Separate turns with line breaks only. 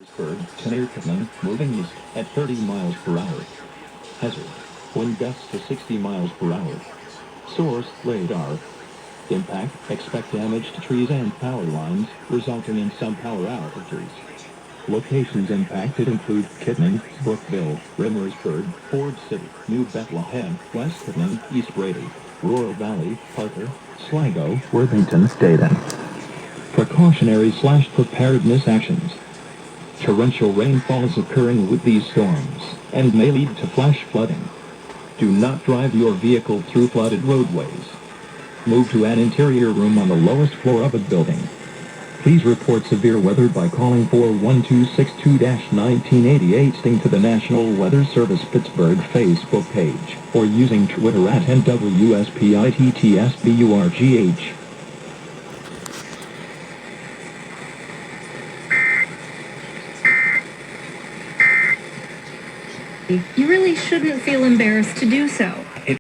Pittsburgh, moving east at 30 miles per hour. Hazard. Wind gusts to 60 miles per hour. Source, radar. Impact, expect damage to trees and power lines, resulting in some power outages. Locations impacted include Kittening, Brookville, Rimmersburg, Ford City, New Bethlehem, West Kittening, East Brady, Royal Valley, Parker, Sligo, Worthington, Dayton. Precautionary/preparedness actions. Torrential rainfall is occurring with these storms, and may lead to flash flooding. Do not drive your vehicle through flooded roadways. Move to an interior room on the lowest floor of a building. Please report severe weather by calling 41262-1988 to the National Weather Service Pittsburgh Facebook page, or using Twitter at NWSPITTSBURGH.
You really shouldn't feel embarrassed to do so.